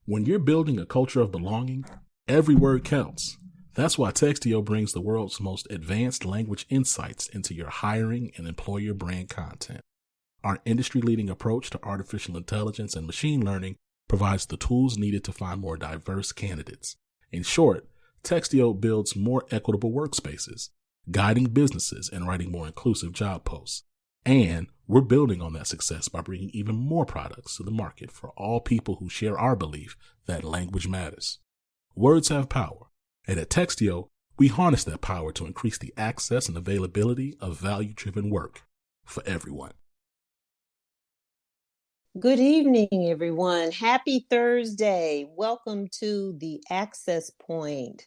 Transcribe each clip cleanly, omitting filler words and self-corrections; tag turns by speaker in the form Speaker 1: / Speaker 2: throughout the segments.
Speaker 1: When you're building a culture of belonging, every word counts. That's why Textio brings the world's most advanced language insights into your hiring and employer brand content. Our industry-leading approach to artificial intelligence and machine learning provides the tools needed to find more diverse candidates. In short, Textio builds more equitable workspaces, guiding businesses and writing more inclusive job posts. And we're building on that success by bringing even more products to the market for all people who share our belief that language matters. Words have power, and at Textio, we harness that power to increase the access and availability of value-driven work for everyone.
Speaker 2: Good evening, everyone. Happy Thursday. Welcome to the Access Point.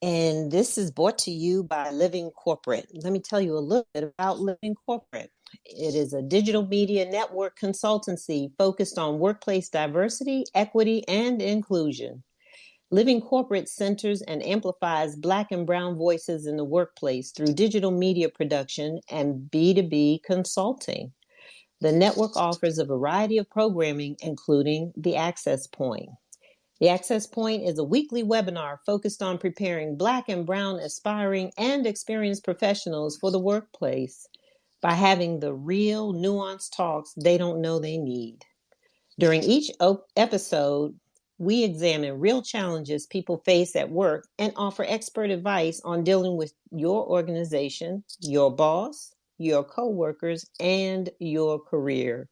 Speaker 2: And this is brought to you by Living Corporate. Let me tell you a little bit about Living Corporate. It is a digital media network consultancy focused on workplace diversity, equity, and inclusion. Living Corporate centers and amplifies Black and Brown voices in the workplace through digital media production and B2B consulting. The network offers a variety of programming, including the Access Point. The Access Point is a weekly webinar focused on preparing Black and Brown aspiring and experienced professionals for the workplace by having the real nuanced talks they don't know they need. During each episode, we examine real challenges people face at work and offer expert advice on dealing with your organization, your boss, your coworkers, and your career.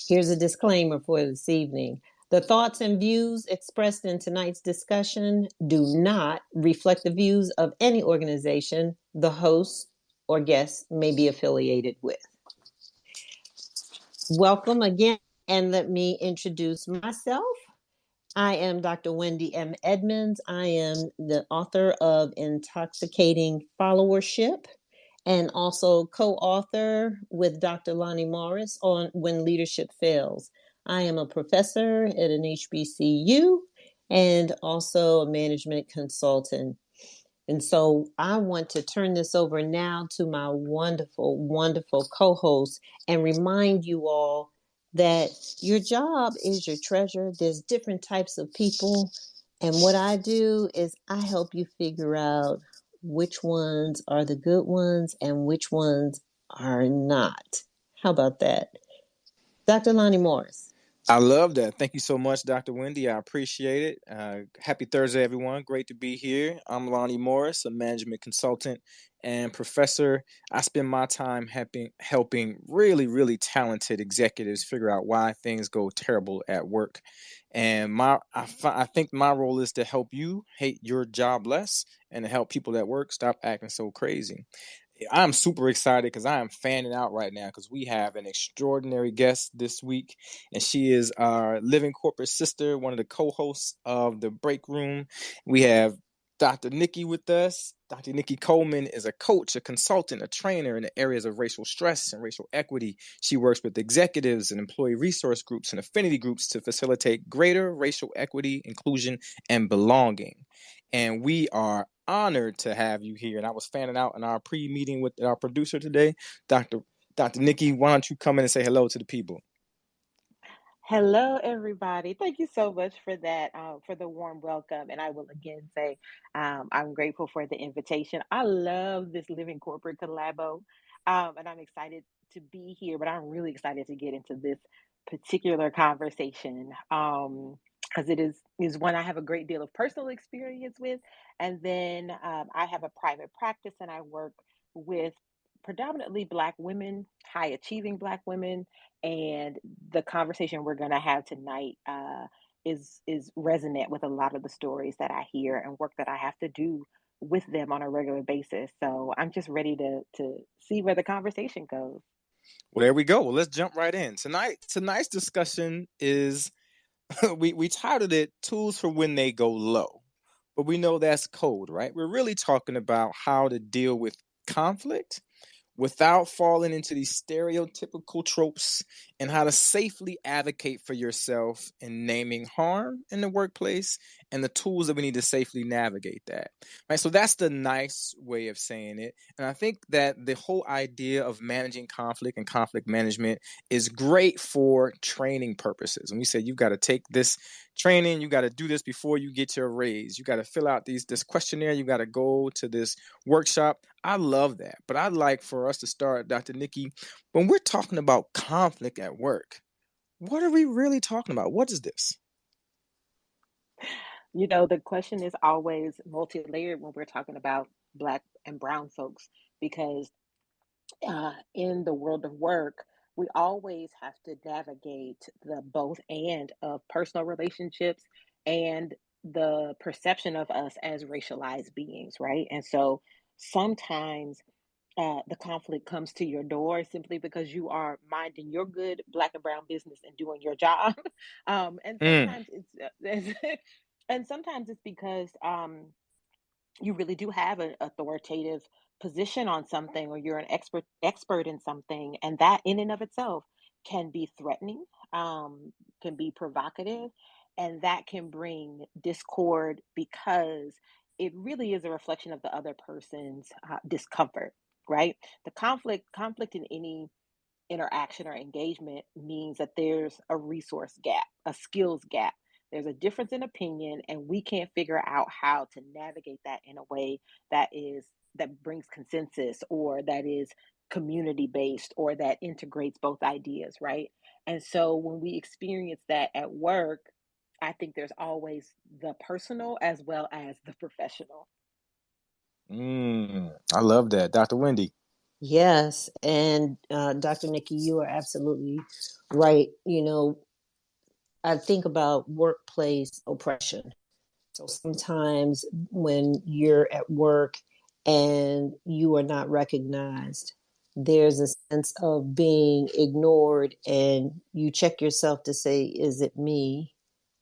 Speaker 2: Here's a disclaimer for this evening. The thoughts and views expressed in tonight's discussion do not reflect the views of any organization the host or guests may be affiliated with. Welcome again, and let me introduce myself. I am Dr. Wendy M. Edmonds. I am the author of Intoxicating Followership and also co-author with Dr. Lonnie Morris on When Leadership Fails. I am a professor at an HBCU and also a management consultant. And so I want to turn this over now to my wonderful, wonderful co-host and remind you all that your job is your treasure. There's different types of people. And what I do is I help you figure out which ones are the good ones and which ones are not. How about that? Dr. Lonnie Morris.
Speaker 3: I love that. Thank you so much, Dr. Wendy. I appreciate it. Happy Thursday, everyone. Great to be here. I'm Lonnie Morris, a management consultant and professor. I spend my time helping really, really talented executives figure out why things go terrible at work. And I think my role is to help you hate your job less and to help people at work stop acting so crazy. I'm super excited because I am fanning out right now because we have an extraordinary guest this week, and she is our Living Corporate sister, one of the co-hosts of The Break Room. We have Dr. Nikki with us. Dr. Nikki Coleman is a coach, a consultant, a trainer in the areas of racial stress and racial equity. She works with executives and employee resource groups and affinity groups to facilitate greater racial equity, inclusion, and belonging. And we are honored to have you here. And I was fanning out in our pre-meeting with our producer today, Dr. Nikki. Why don't you come in and say hello to the people?
Speaker 4: Hello, everybody. Thank you so much for that, for the warm welcome. And I will again say I'm grateful for the invitation. I love this Living Corporate collabo, and I'm excited to be here, but I'm really excited to get into this particular conversation because it is one I have a great deal of personal experience with. And then I have a private practice and I work with predominantly Black women, high achieving Black women. And the conversation we're going to have tonight is resonant with a lot of the stories that I hear and work that I have to do with them on a regular basis. So I'm just ready to see where the conversation goes.
Speaker 3: Well, there we go. Well, let's jump right in. Tonight's discussion is we titled it Tools for When They Go Low. But we know that's code, right? We're really talking about how to deal with conflict without falling into these stereotypical tropes and how to safely advocate for yourself in naming harm in the workplace and the tools that we need to safely navigate that. Right? So that's the nice way of saying it. And I think that the whole idea of managing conflict and conflict management is great for training purposes. And we said you've got to take this training. You got to do this before you get your raise. You got to fill out this questionnaire. You got to go to this workshop. I love that. But I'd like for us to start, Dr. Nikki, when we're talking about conflict at work, what are we really talking about? What is this?
Speaker 4: The question is always multi-layered when we're talking about Black and brown folks, because in the world of work, we always have to navigate the both and of personal relationships and the perception of us as racialized beings, right? And so sometimes the conflict comes to your door simply because you are minding your good Black and brown business and doing your job. And sometimes and sometimes it's because you really do have an authoritative position on something, or you're an expert in something, and that in and of itself can be threatening, can be provocative, and that can bring discord because it really is a reflection of the other person's discomfort, right? The conflict in any interaction or engagement means that there's a resource gap, a skills gap. There's a difference in opinion, and we can't figure out how to navigate that in a way that brings consensus, or that is community based, or that integrates both ideas, right? And so when we experience that at work, I think there's always the personal as well as the professional.
Speaker 3: I love that. Dr. Wendy.
Speaker 2: Yes. And Dr. Nikki, you are absolutely right. I think about workplace oppression. So sometimes when you're at work and you are not recognized, there's a sense of being ignored, and you check yourself to say, is it me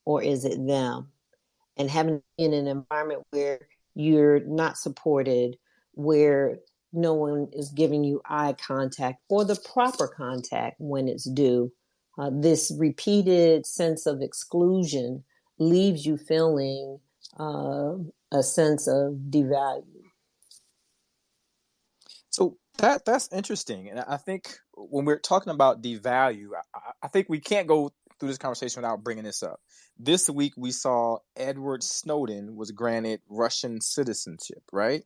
Speaker 2: or is it them? And having in an environment where you're not supported, where no one is giving you eye contact or the proper contact when it's due, this repeated sense of exclusion leaves you feeling a sense of devalue.
Speaker 3: So that's interesting. And I think when we're talking about devalue, I think we can't go through this conversation without bringing this up. This week, we saw Edward Snowden was granted Russian citizenship, right?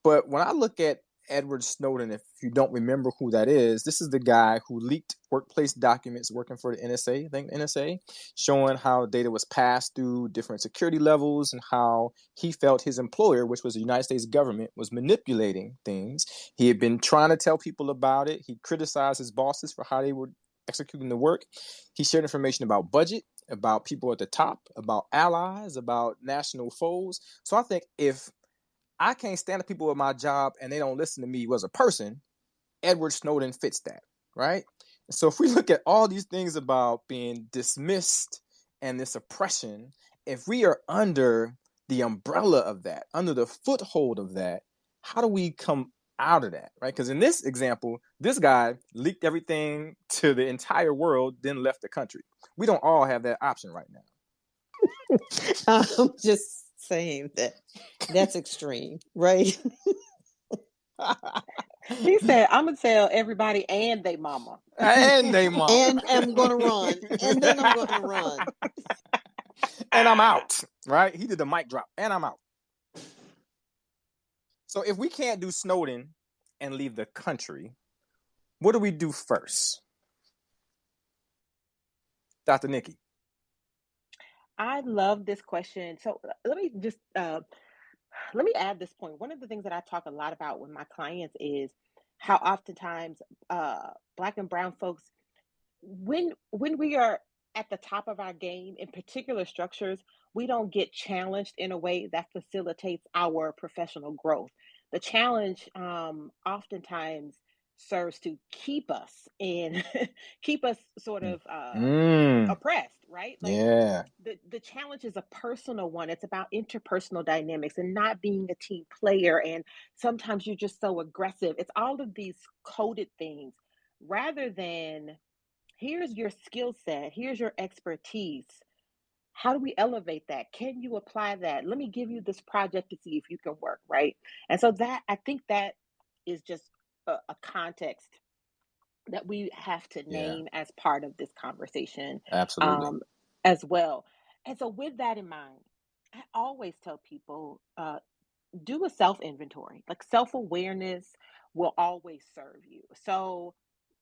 Speaker 3: But when I look at Edward Snowden, if you don't remember who that is, this is the guy who leaked workplace documents working for the NSA, I think NSA, showing how data was passed through different security levels and how he felt his employer, which was the United States government, was manipulating things. He had been trying to tell people about it. He criticized his bosses for how they were executing the work. He shared information about budget, about people at the top, about allies, about national foes. So I think if I can't stand the people at my job and they don't listen to me as a person, Edward Snowden fits that, right? So if we look at all these things about being dismissed and this oppression, if we are under the umbrella of that, under the foothold of that, how do we come out of that, right? Because in this example, this guy leaked everything to the entire world, then left the country. We don't all have that option right now.
Speaker 2: I'm just saying that's extreme, right?
Speaker 4: He said, I'm going to tell everybody and they mama.
Speaker 3: And they mama.
Speaker 2: And I'm going to run. And then I'm going to run.
Speaker 3: And I'm out, right? He did the mic drop, and I'm out. So if we can't do Snowden and leave the country, what do we do first? Dr. Nikki.
Speaker 4: I love this question. So let me just let me add this point. One of the things that I talk a lot about with my clients is how oftentimes Black and brown folks, when we are at the top of our game in particular structures, we don't get challenged in a way that facilitates our professional growth. The challenge oftentimes serves to keep us in keep us sort of oppressed, right? Like,
Speaker 3: yeah.
Speaker 4: The challenge is a personal one. It's about interpersonal dynamics and not being a team player, and sometimes you're just so aggressive. It's all of these coded things rather than, here's your skill set, here's your expertise. How do we elevate that? Can you apply that? Let me give you this project to see if you can work, right? And so that, I think that is just a context that we have to name as part of this conversation.
Speaker 3: Absolutely.
Speaker 4: As well. And so with that in mind, I always tell people, do a self inventory. Like self awareness will always serve you. So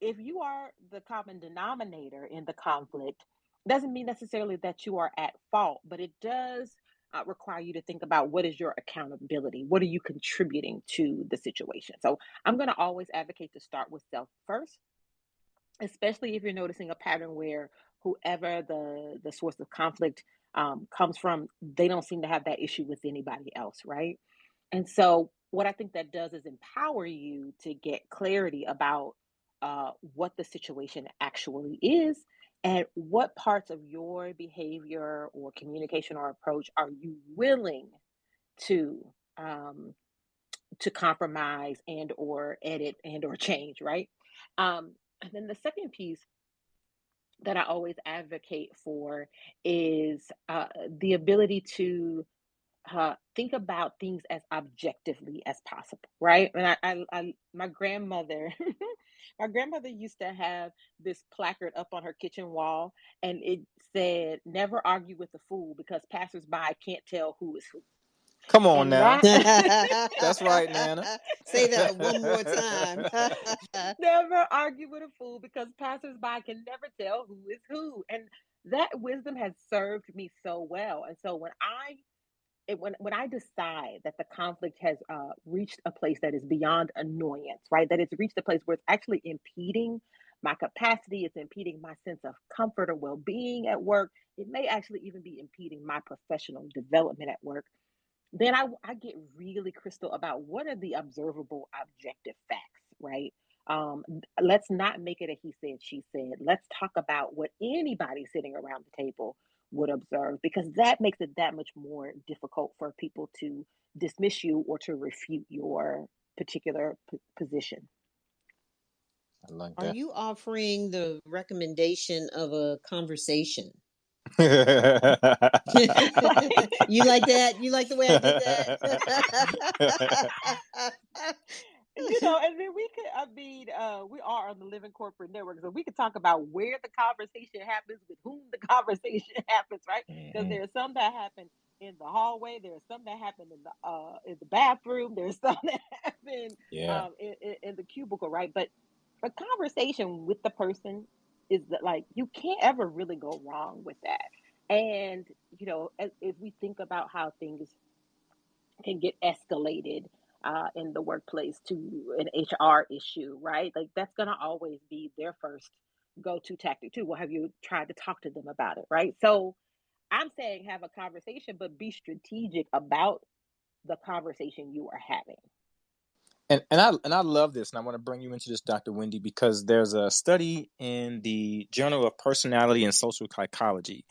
Speaker 4: if you are the common denominator in the conflict, doesn't mean necessarily that you are at fault, but it does require you to think about what is your accountability? What are you contributing to the situation? So I'm going to always advocate to start with self first, especially if you're noticing a pattern where whoever the source of conflict comes from, they don't seem to have that issue with anybody else, right? And so, what I think that does is empower you to get clarity about what the situation actually is and what parts of your behavior or communication or approach are you willing to um, compromise and or edit and or change, right? And then the second piece that I always advocate for is the ability to think about things as objectively as possible, right? And my grandmother, my grandmother used to have this placard up on her kitchen wall, and it said, "Never argue with a fool because passersby can't tell who is who."
Speaker 3: Come on
Speaker 4: And
Speaker 3: now.
Speaker 4: that
Speaker 3: That's right, Nana.
Speaker 2: Say that one more time.
Speaker 4: never argue with a fool because passersby can never tell who is who. And that wisdom has served me so well. And so when I decide that the conflict has reached a place that is beyond annoyance, right? That it's reached a place where it's actually impeding my capacity, it's impeding my sense of comfort or well-being at work. It may actually even be impeding my professional development at work. Then I get really crystal about what are the observable objective facts, right? Let's not make it a he said, she said. Let's talk about what anybody sitting around the table would observe, because that makes it that much more difficult for people to dismiss you or to refute your particular position.
Speaker 3: I like
Speaker 2: Are
Speaker 3: that.
Speaker 2: you offering the recommendation of a conversation? You like that? You like the way I did that?
Speaker 4: And then we could, we are on the Living Corporate Network, so we could talk about where the conversation happens, with whom the conversation happens, right? Because there's some that happen in the hallway, there's some that happen in the bathroom, there's some that happen
Speaker 3: Yeah.
Speaker 4: in the cubicle, right? But a conversation with the person is that, like, you can't ever really go wrong with that. And if we think about how things can get escalated in the workplace to an HR issue, right? Like that's going to always be their first go-to tactic too. Well, have you tried to talk to them about it, right? So I'm saying have a conversation, but be strategic about the conversation you are having.
Speaker 3: And I love this, and I want to bring you into this, Dr. Wendy, because there's a study in the Journal of Personality and Social Psychology,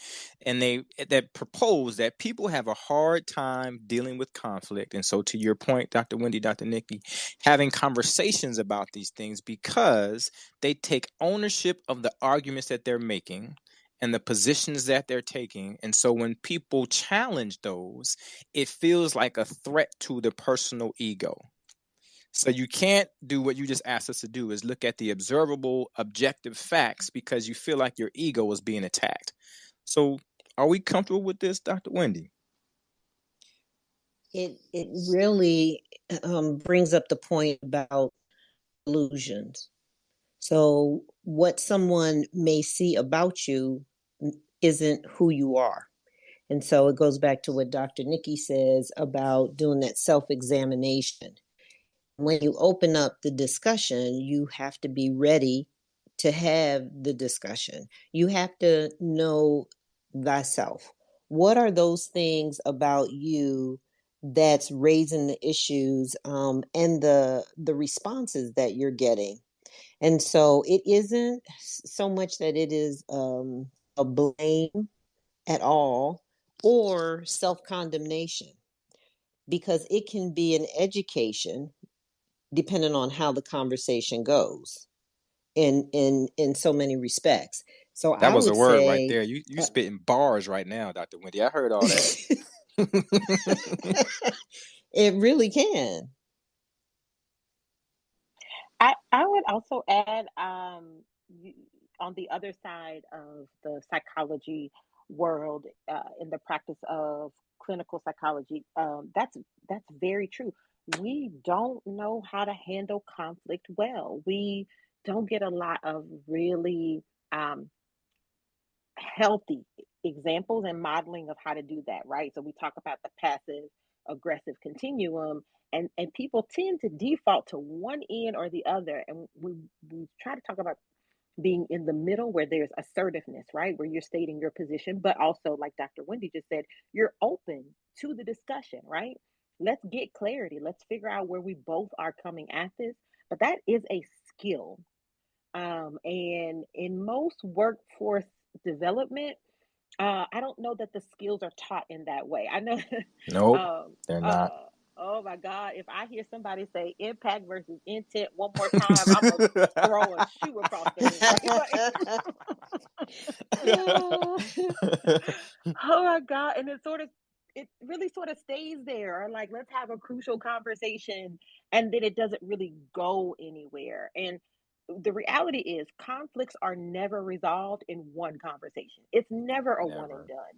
Speaker 3: and that propose that people have a hard time dealing with conflict. And so, to your point, Dr. Wendy, Dr. Nikki, having conversations about these things because they take ownership of the arguments that they're making and the positions that they're taking. And so when people challenge those, it feels like a threat to the personal ego. So you can't do what you just asked us to do, is look at the observable, objective facts, because you feel like your ego is being attacked. So are we comfortable with this, Dr. Wendy?
Speaker 2: It really brings up the point about illusions. So what someone may see about you isn't who you are. And so it goes back to what Dr. Nikki says about doing that self-examination. When you open up the discussion, you have to be ready to have the discussion. You have to know thyself. What are those things about you that's raising the issues and the responses that you're getting? And so it isn't so much that it is a blame at all or self-condemnation, because it can be an education depending on how the conversation goes in so many respects. So
Speaker 3: That
Speaker 2: I
Speaker 3: was a
Speaker 2: would
Speaker 3: word right
Speaker 2: say
Speaker 3: there. You spitting bars right now, Dr. Wendy. I heard all that.
Speaker 2: it really can.
Speaker 4: I would also add, on the other side of the psychology, world, in the practice of clinical psychology, that's very true. We don't know how to handle conflict well. We don't get a lot of really um, healthy examples and modeling of how to do that, right? So we talk about the passive aggressive continuum, and people tend to default to one end or the other, and we try to talk about being in the middle where there's assertiveness, right? Where you're stating your position, but also, like Dr. Wendy just said, you're open to the discussion, right? Let's get clarity. Let's figure out where we both are coming at this. But that is a skill. And in most workforce development, I don't know that the skills are taught in that way. I know,
Speaker 3: Nope,
Speaker 4: um,
Speaker 3: they're not.
Speaker 4: oh my God, if I hear somebody say impact versus intent one more time, I'm gonna throw a shoe across the room, right? Like, oh my God. And it really sort of stays there. Or like, let's have a crucial conversation. And then it doesn't really go anywhere. And the reality is, conflicts are never resolved in one conversation. It's never a one and
Speaker 3: Never,
Speaker 4: done.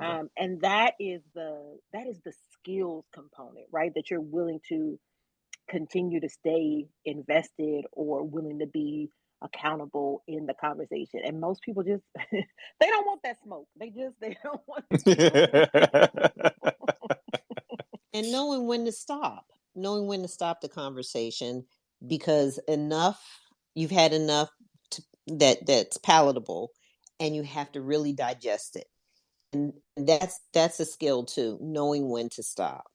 Speaker 3: never.
Speaker 4: And that is the skills component, right? That you're willing to continue to stay invested or willing to be accountable in the conversation. And most people just they don't want that smoke. They don't want to.
Speaker 2: And knowing when to stop the conversation, because you've had enough that's palatable, and you have to really digest it. And that's a skill too, knowing when to stop.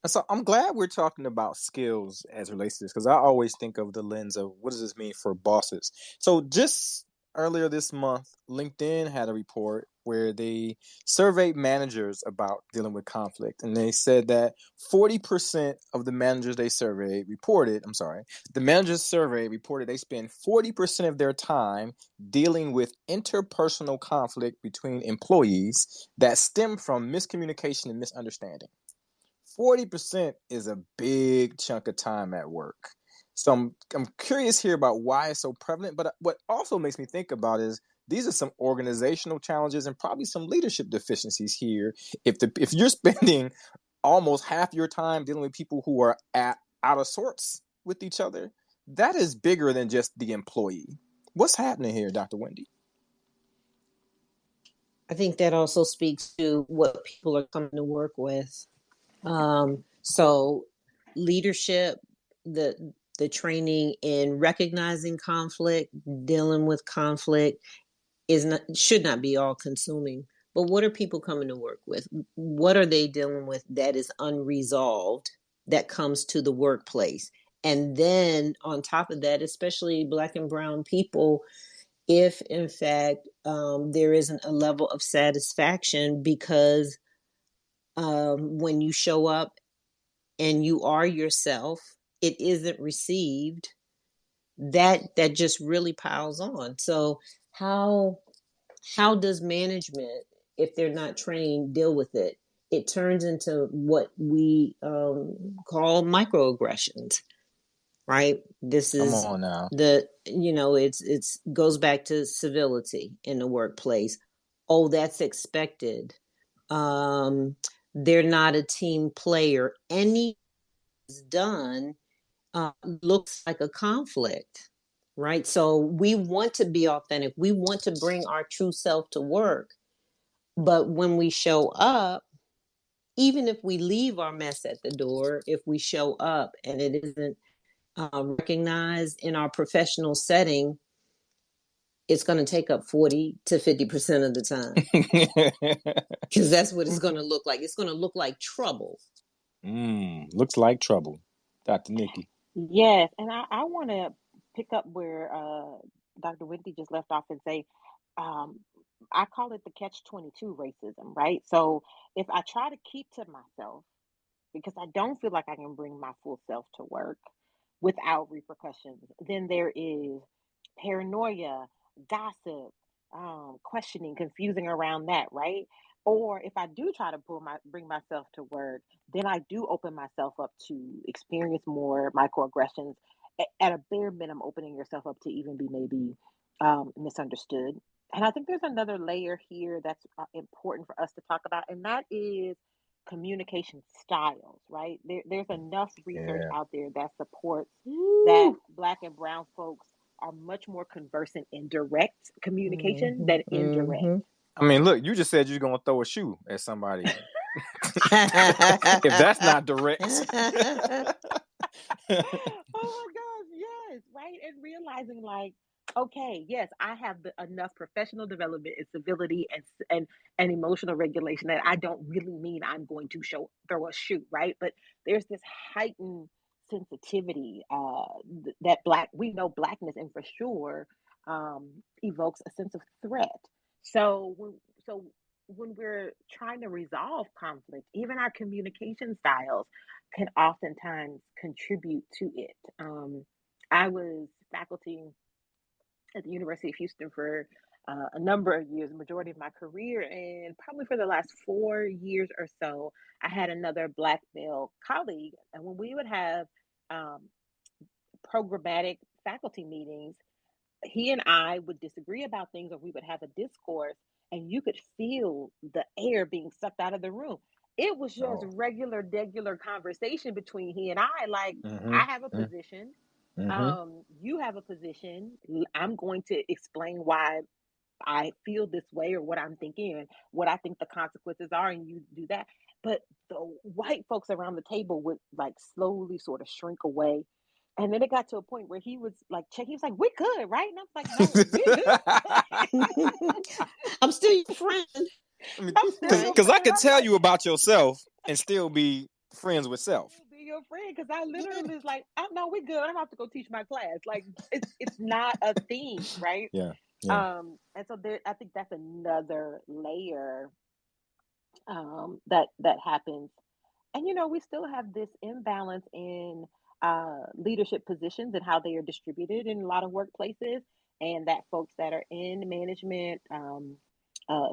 Speaker 3: So I'm glad we're talking about skills as it relates to this, because I always think of the lens of what does this mean for bosses. So just earlier this month, LinkedIn had a report where they surveyed managers about dealing with conflict. And they said that 40% of the managers they surveyed the managers surveyed reported they spend 40% of their time dealing with interpersonal conflict between employees that stem from miscommunication and misunderstanding. 40% is a big chunk of time at work. So I'm curious here about why it's so prevalent. But what also makes me think about is these are some organizational challenges and probably some leadership deficiencies here. If you're spending almost half your time dealing with people who are out of sorts with each other, that is bigger than just the employee. What's happening here, Dr. Wendy?
Speaker 2: I think that also speaks to what people are coming to work with. So leadership, the training in recognizing conflict, dealing with conflict should not be all consuming. But what are people coming to work with? What are they dealing with that is unresolved that comes to the workplace? And then on top of that, especially Black and brown people, if in fact there isn't a level of satisfaction because when you show up and you are yourself, it isn't received, that just really piles on. So how does management, if they're not trained, deal with it? It turns into what we call microaggressions, right? This
Speaker 3: Come
Speaker 2: is
Speaker 3: on now.
Speaker 2: it's goes back to civility in the workplace. Oh, that's expected. um they're not a team player. Any is done looks like a conflict, right? So we want to be authentic. We want to bring our true self to work. But when we show up, even if we leave our mess at the door, if we show up and it isn't recognized in our professional setting, it's going to take up 40 to 50% of the time, because that's what it's going to look like. It's going to look like trouble.
Speaker 3: Looks like trouble. Dr. Nikki.
Speaker 4: Yes, and I want to pick up where Dr. Wendy just left off and say, um, I call it the catch-22 racism, right? So if I try to keep to myself because I don't feel like I can bring my full self to work without repercussions, then there is paranoia, gossip, questioning, confusing around that, right? Or if I do try to bring myself to work, then I do open myself up to experience more microaggressions. At a bare minimum, opening yourself up to even be maybe misunderstood. And I think there's another layer here that's important for us to talk about, and that is communication styles, right? There's enough research
Speaker 3: Yeah.
Speaker 4: out there that supports that
Speaker 2: Woo.
Speaker 4: Black and Brown folks are much more conversant in direct communication
Speaker 2: Mhm,
Speaker 4: than indirect.
Speaker 2: mhm.
Speaker 3: I mean, look, you just said you're gonna throw a shoe at somebody. If that's not direct.
Speaker 4: Oh my gosh, yes, right? And realizing like, okay, yes, I have enough professional development and civility and emotional regulation that I don't really mean I'm going to throw a shoe, right? But there's this heightened sensitivity that we know Blackness, and for sure evokes a sense of threat. So when we're trying to resolve conflict, even our communication styles can oftentimes contribute to it. I was faculty at the University of Houston for a number of years, the majority of my career, and probably for the last 4 years or so, I had another Black male colleague, and when we would have um, programmatic faculty meetings, he and I would disagree about things, or we would have a discourse, and you could feel the air being sucked out of the room. It was just
Speaker 3: Oh.
Speaker 4: regular conversation between he and I. Like,
Speaker 3: Mm-hmm.
Speaker 4: I have a position,
Speaker 3: Mm-hmm.
Speaker 4: you have a position. I'm going to explain why I feel this way, or what I'm thinking, and what I think the consequences are, and you do that. But the white folks around the table would like slowly sort of shrink away. And then it got to a point where he was like, check, he was like, "We good, right?" And I was like, "No, we good."
Speaker 2: I'm still your friend,
Speaker 3: I mean,
Speaker 4: I'm still
Speaker 3: because
Speaker 4: your
Speaker 2: right?
Speaker 3: I
Speaker 4: friend.
Speaker 3: could
Speaker 4: I'm
Speaker 3: tell
Speaker 4: like,
Speaker 3: you about yourself and still be friends with self.
Speaker 4: still be your friend, because I
Speaker 2: Yeah.
Speaker 4: literally was like, "Oh no, we good. I'm gonna have to go teach my class." Like, it's not a thing, right?
Speaker 3: Yeah. Yeah.
Speaker 4: And so there, I think that's another layer that happens. And we still have this imbalance in leadership positions and how they are distributed in a lot of workplaces, and that folks that are in management,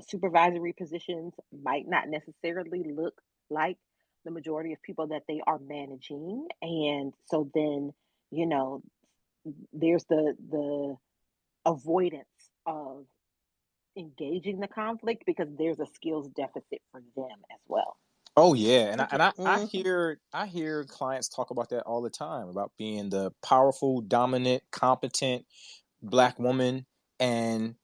Speaker 4: supervisory positions might not necessarily look like the majority of people that they are managing. And so then, you know, there's the avoidance of engaging the conflict because there's a skills deficit for them as well.
Speaker 3: Oh yeah, and
Speaker 2: Okay.
Speaker 3: I hear clients talk about that all the time, about being the powerful, dominant, competent Black woman, and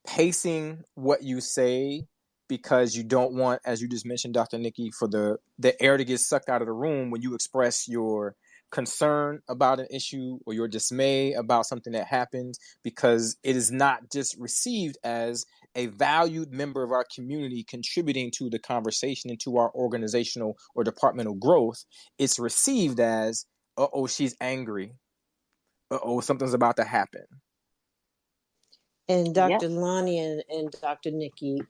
Speaker 3: pacing what you say because you don't want, as you just mentioned, Dr. Nikki, for the air to get sucked out of the room when you express your concern about an issue or your dismay about something that happened, because it is not just received as a valued member of our community contributing to the conversation and to our organizational or departmental growth. It's received as, uh-oh, she's angry. Uh-oh, something's about to happen.
Speaker 2: And
Speaker 4: Yep.
Speaker 2: Dr. Lonnie and Dr. Nikki,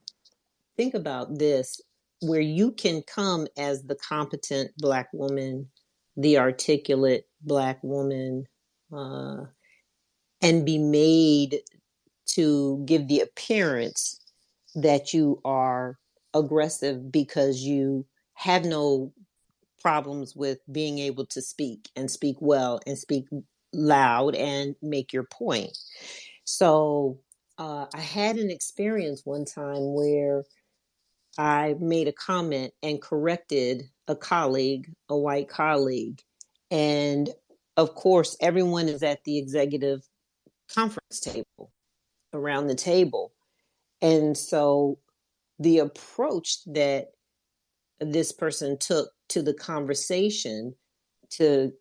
Speaker 2: think about this, where you can come as the competent Black woman, the articulate Black woman, uh, and be made to give the appearance that you are aggressive because you have no problems with being able to speak and speak well and speak loud and make your point. So I had an experience one time where I made a comment and corrected a colleague, a white colleague. And of course, everyone is at the executive conference table, around the table. And so the approach that this person took to the conversation, to,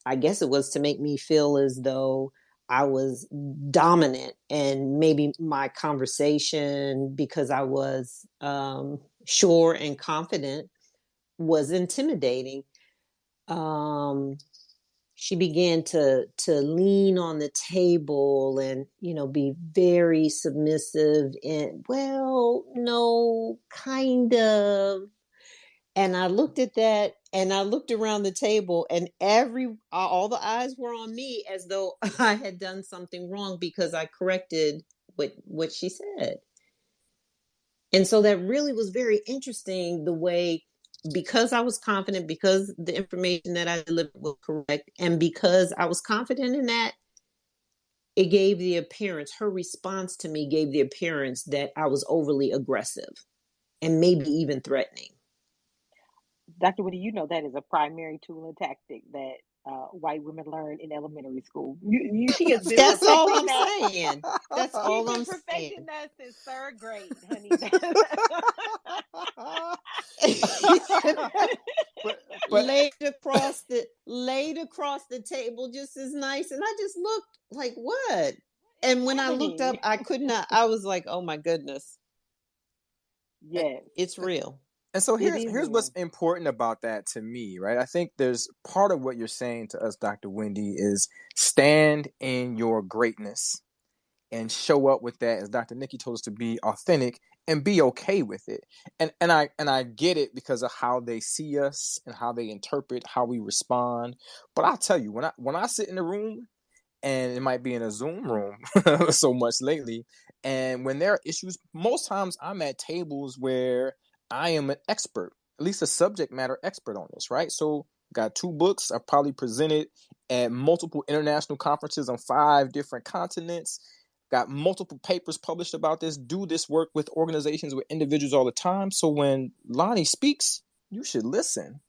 Speaker 2: I guess it was to make me feel as though I was dominant, and maybe my conversation, because I was sure and confident, was intimidating. Um, she began to lean on the table and be very submissive, and, well, no, kind of. And I looked at that, and I looked around the table, and all the eyes were on me, as though I had done something wrong because I corrected what she said. And so that really was very interesting, the way, because I was confident, because the information that I delivered was correct, and because I was confident in that, it gave the appearance, her response to me gave the appearance that I was overly aggressive and maybe even threatening.
Speaker 4: Dr. Woody, you know that is a primary tool and tactic that white women learn in elementary school. She has been
Speaker 2: That's all
Speaker 4: perfecting
Speaker 2: I'm
Speaker 4: that.
Speaker 2: saying. That's
Speaker 4: She's
Speaker 2: all
Speaker 4: been
Speaker 2: I'm
Speaker 4: perfecting
Speaker 2: saying.
Speaker 4: that since third grade, honey.
Speaker 3: but
Speaker 2: laid across the table just as nice, and I just looked like, what? And when I looked up,
Speaker 4: happening?
Speaker 2: I could not. I was like, oh my goodness,
Speaker 4: Yes,
Speaker 2: it's real.
Speaker 3: And so
Speaker 4: it
Speaker 3: here's
Speaker 4: is
Speaker 3: what's
Speaker 4: real.
Speaker 3: important about that to me, right? I think there's part of what you're saying to us, Dr. Wendy, is stand in your greatness and show up with that, as Dr. Nikki told us, to be authentic and be okay with it. And I get it because of how they see us and how they interpret how we respond. But I'll tell you, when I sit in the room, and it might be in a Zoom room so much lately, and when there are issues, most times I'm at tables where I am an expert, at least a subject matter expert on this, right? So got 2 books. I've probably presented at multiple international conferences on 5 different continents, got multiple papers published about this, do this work with organizations, with individuals all the time. So when Lonnie speaks, you should listen.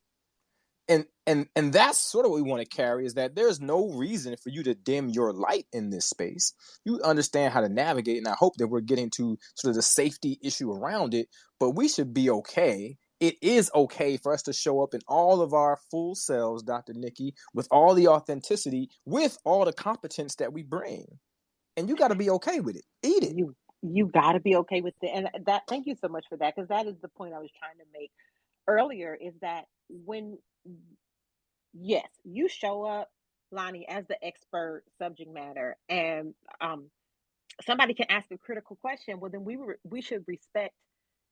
Speaker 3: And that's sort of what we want to carry, is that there's no reason for you to dim your light in this space. You understand how to navigate, and I hope that we're getting to sort of the safety issue around it, but we should be okay. It is okay for us to show up in all of our full selves, Dr. Nikki, with all the authenticity, with all the competence that we bring. And you got to be okay with it. Eat it.
Speaker 4: You got to be okay with it, and that. Thank you so much for that, because that is the point I was trying to make earlier. Is that when yes, you show up, Lonnie, as the expert subject matter, and somebody can ask a critical question, well, then we should respect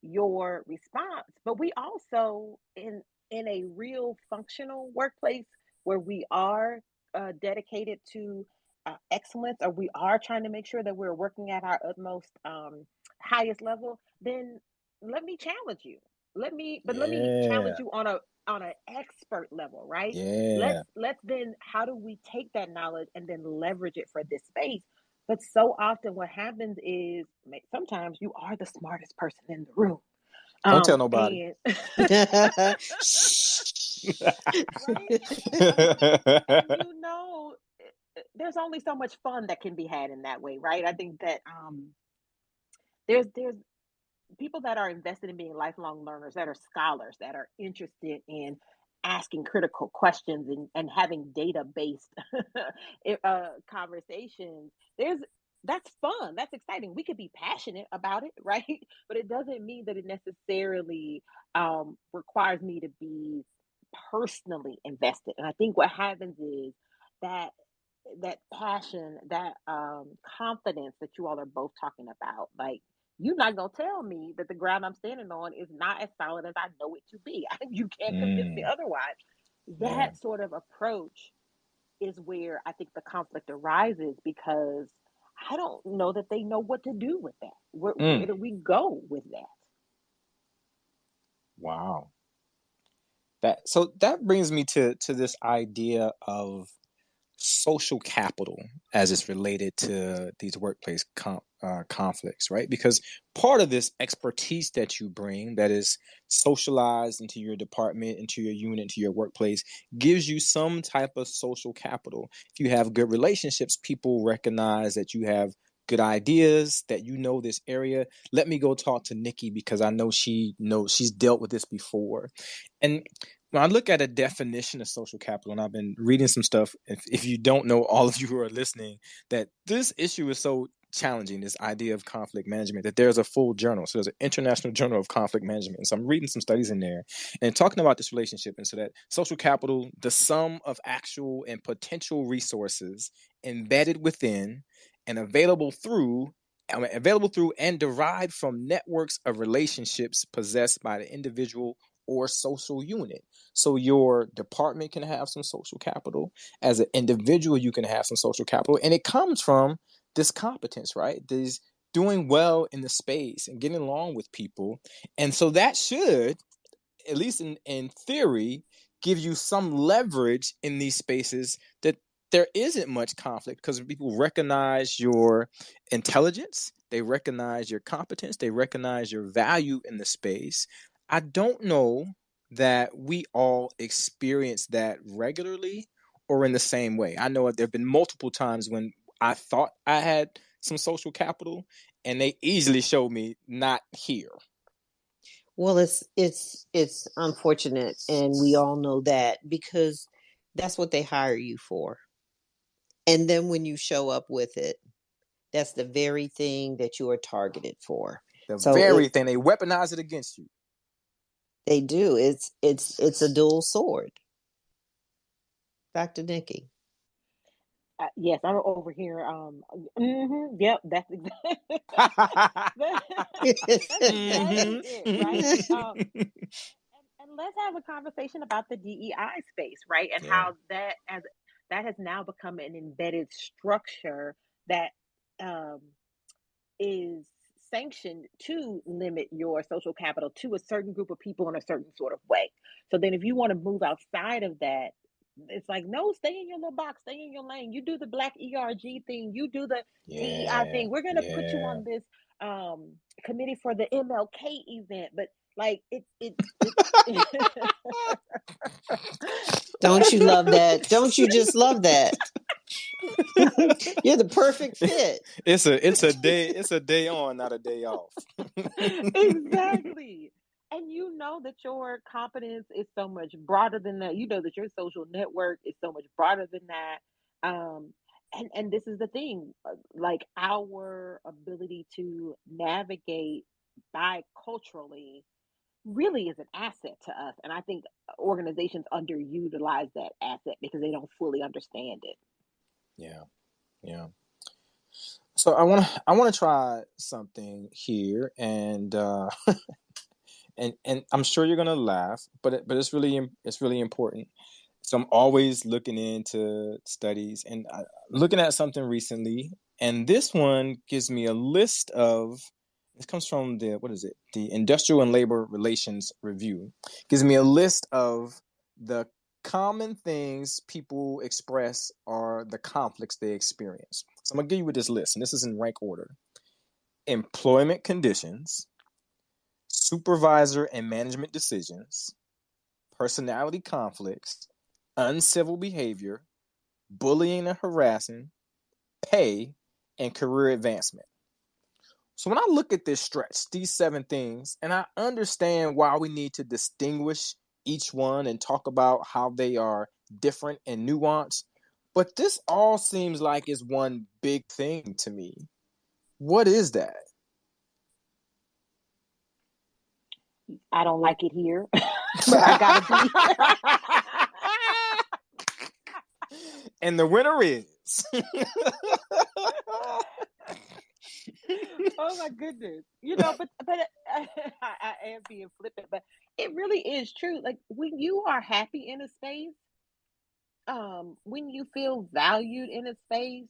Speaker 4: your response. But we also, in a real functional workplace where we are dedicated to excellence, or we are trying to make sure that we're working at our utmost highest level, then let me challenge you. Let me challenge
Speaker 3: Yeah.
Speaker 4: you on an expert level, right?
Speaker 3: Yeah.
Speaker 4: Let's then, how do we take that knowledge and then leverage it for this space? But so often what happens is, sometimes you are the smartest person in the room.
Speaker 3: Don't tell nobody.
Speaker 4: And right? And there's only so much fun that can be had in that way, right? I think that there's people that are invested in being lifelong learners, that are scholars, that are interested in asking critical questions and having data-based conversations. That's fun. That's exciting. We could be passionate about it, right? But it doesn't mean that it necessarily requires me to be personally invested. And I think what happens is that passion, that confidence that you all are both talking about, like, you're not gonna tell me that the ground I'm standing on is not as solid as I know it to be. You can't convince me otherwise.
Speaker 3: Yeah.
Speaker 4: That sort of approach is where I think the conflict arises, because I don't know that they know what to do with that. Where do we go with that?
Speaker 3: Wow. That brings me to this idea of social capital as it's related to these workplace conflicts, right? Because part of this expertise that you bring, that is socialized into your department, into your unit, into your workplace, gives you some type of social capital. If you have good relationships, people recognize that you have good ideas, that you know this area. Let me go talk to Nikki because I know she's dealt with this before. And when I look at a definition of social capital, and I've been reading some stuff, if you don't know, all of you who are listening, that this issue is so challenging, this idea of conflict management, that there's a full journal. So there's an International Journal of Conflict Management. And so I'm reading some studies in there and talking about this relationship. And so that social capital, the sum of actual and potential resources embedded within and available through and derived from networks of relationships possessed by the individual or social unit. So your department can have some social capital. As an individual, you can have some social capital. And it comes from this competence, right? This doing well in the space and getting along with people. And so that should, at least in theory, give you some leverage in these spaces that there isn't much conflict because people recognize your intelligence, they recognize your competence, they recognize your value in the space. I don't know that we all experience that regularly or in the same way. I know there have been multiple times when I thought I had some social capital and they easily showed me not here.
Speaker 2: Well, it's unfortunate, and we all know that, because that's what they hire you for. And then when you show up with it, that's the very thing that you are targeted for.
Speaker 3: The very thing, they weaponize it against you.
Speaker 2: They do. It's a dual sword. Dr. Nikki.
Speaker 4: Yes, I'm over here. Yep, that's exactly it, right? And let's have a conversation about the DEI space, right? And how that has now become an embedded structure that is sanctioned to limit your social capital to a certain group of people in a certain sort of way. So then if you want to move outside of that, it's like, no, stay in your little box, stay in your lane. You do the Black ERG thing, you do the DEI thing. We're going to put you on this committee for the MLK event. But like, it
Speaker 2: Don't you love that? Don't you just love that? You're the perfect fit.
Speaker 3: It's a day on, not a day off.
Speaker 4: Exactly. And you know that your competence is so much broader than that. You know that your social network is so much broader than that. And this is the thing, like our ability to navigate biculturally really is an asset to us. And I think organizations underutilize that asset because they don't fully understand it.
Speaker 3: Yeah. So I want to try something here, and and I'm sure you're gonna laugh, but it's really important. So I'm always looking into studies and looking at something recently, and this one gives me a list of. This comes from the Industrial and Labor Relations Review. Gives me a list of the common things people express are the conflicts they experience. So I'm gonna give you this list, and this is in rank order: employment conditions, supervisor and management decisions, personality conflicts, uncivil behavior, bullying and harassing, pay, and career advancement. So when I look at this stretch, these 7 things, and I understand why we need to distinguish each one and talk about how they are different and nuanced, but this all seems like it's one big thing to me. What is that?
Speaker 4: I don't like it here, but I gotta
Speaker 3: be. And the winner is.
Speaker 4: Oh my goodness. But I am being flippant, but it really is true. Like, when you are happy in a space, when you feel valued in a space,